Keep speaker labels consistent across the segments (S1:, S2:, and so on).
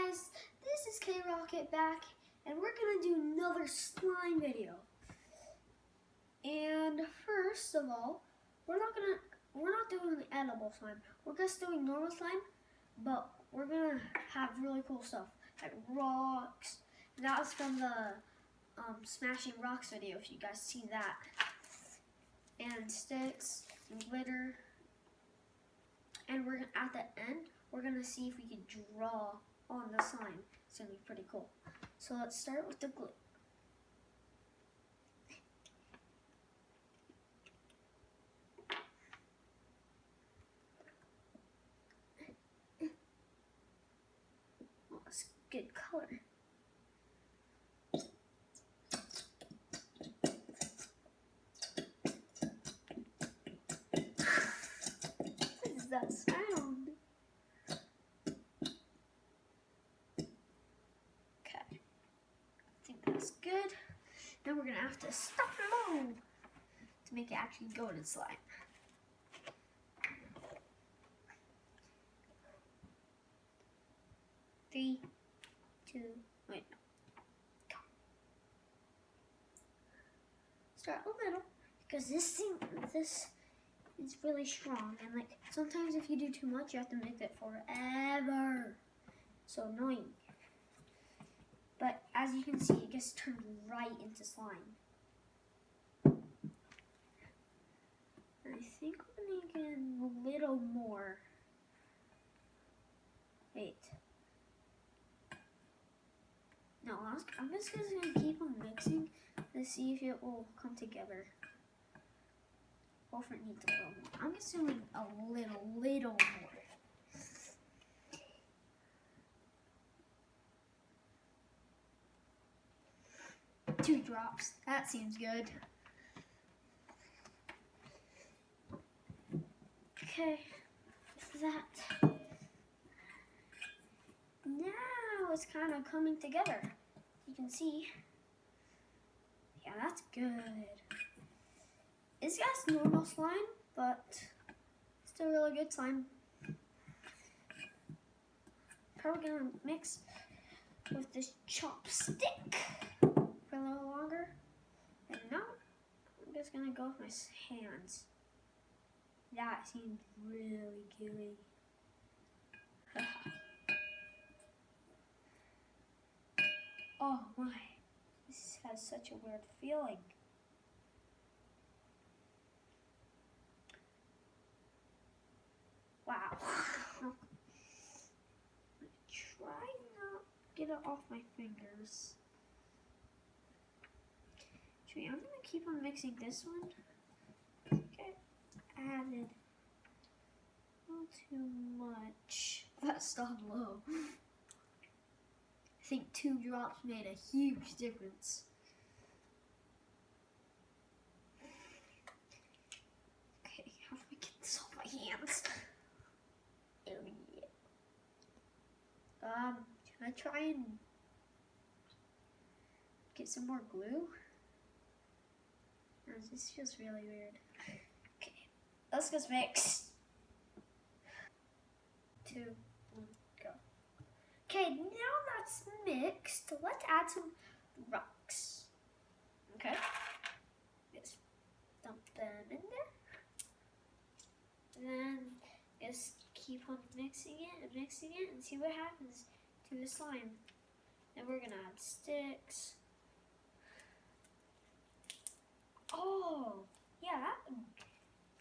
S1: guys, this is K-Rocket back, and we're gonna do another slime video. And first of all, we're not doing the edible slime. We're just doing normal slime, but we're gonna have really cool stuff like rocks. And that was from the Smashing Rocks video, if you guys see that. And sticks and glitter. And we're gonna, at the end, we're gonna see if we can draw on the slime. It's gonna be pretty cool. So let's start with the glue. Oh, that's good color. What is that sound? Okay, I think that's good. Then we're gonna have to stuff it low to make it actually go in slime. Three, two, wait, no. Go. Start a little, because this is really strong, and like sometimes if you do too much, you have to make it forever. So annoying. But as you can see, it gets turned right into slime. And I think we're gonna get a little more. Wait. No, I'm just gonna keep on mixing to see if it will come together. Or if it needs a little more. I'm just doing a little more. 2 drops. That seems good. Okay, that. Now it's kind of coming together. You can see. Yeah, that's good. It's just normal slime, but still really good slime. Probably gonna mix with this chopstick for a little longer. And now I'm just gonna go with my hands. That seems really gooey. Oh my, this has such a weird feeling. Wow. Try not to get it off my fingers. Actually, I'm gonna keep on mixing this one. Okay, added a little too much. That stopped low. I think 2 drops made a huge difference. Okay, how do I get this off my hands? Should I try and get some more glue? Oh, this feels really weird. Okay, let's just mix. 2, 1, go. Okay, now that's mixed. Let's add some rocks. Okay, just dump them in there. Then just keep on mixing it and see what happens to the slime. Then we're gonna add sticks. Oh, yeah,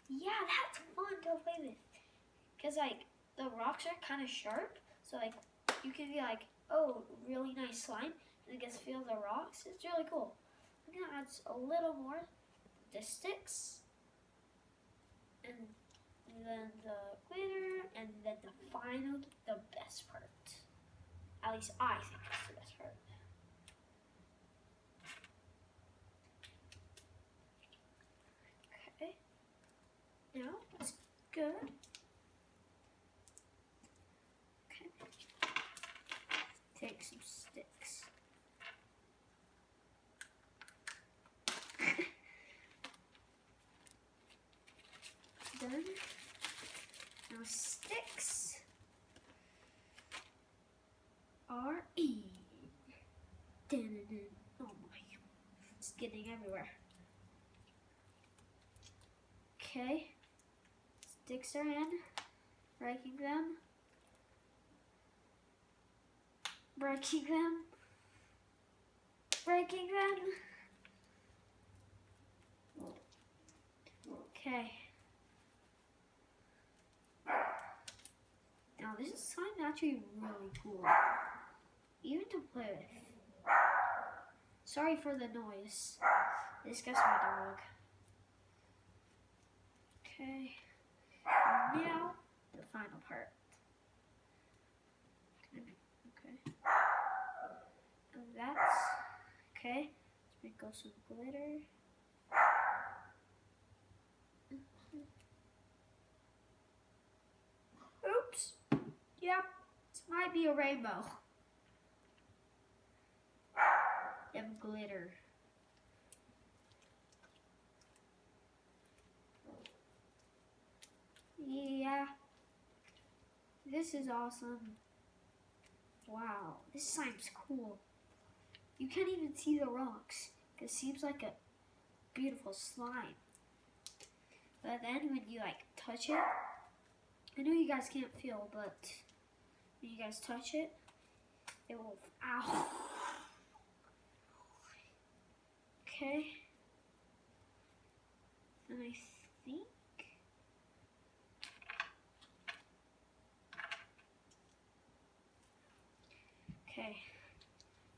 S1: that's fun to play with. Cause like the rocks are kind of sharp, so like you can be like, oh, really nice slime, and it gets feel the rocks. It's really cool. I'm gonna add a little more, the sticks, and then the glitter, and then the best part. At least I think it's the best part. Okay, now that's good. Okay, take some sticks. Done. Now sticks are everywhere. Okay. Sticks are in. Breaking them. Breaking them. Breaking them. Okay. Now this slime actually really cool. Even to play with. Sorry for the noise. This guy's my dog. Okay. Now the final part. Okay. And that's okay. Sprinkle some glitter. Oops. Yep. This might be a rainbow. And glitter. Yeah. This is awesome. Wow. This slime's cool. You can't even see the rocks. It seems like a beautiful slime. But then when you like touch it, I know you guys can't feel, but when you guys touch it, it will, ow. Okay. And I think, okay.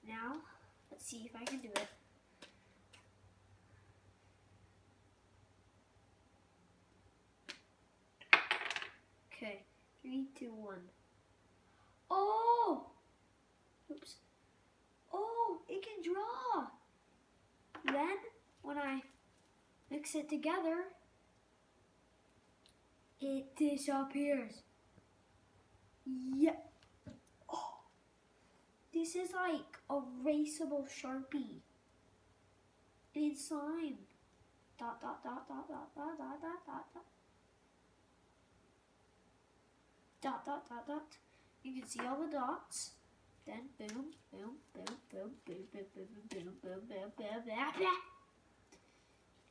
S1: Now, let's see if I can do it. Okay, 3, 2, 1. Oh! Oops. Oh, it can draw. Then, when I mix it together, it disappears. Yeah. Oh. This is like a erasable Sharpie in slime. Dot, dot, dot, dot, dot, dot, dot, dot, dot, dot. Dot, dot, dot, dot. You can see all the dots. Then boom, boom, boom, boom, boom, boom, boom, boom, boom, boom, boom, boom, boom.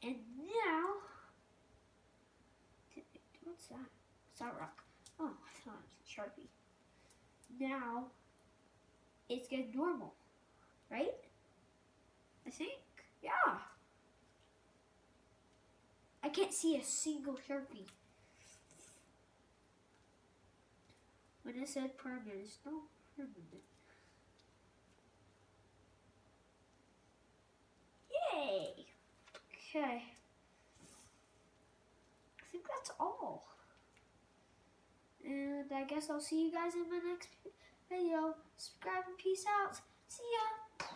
S1: And now, what's that? What's that rock? Oh, I thought it was a Sharpie. Now, it's getting normal, right? I think, yeah. I can't see a single Sharpie. When it said permanent, it's not permanent. Yay! Okay. I think that's all. And I guess I'll see you guys in my next video. Subscribe and peace out. See ya!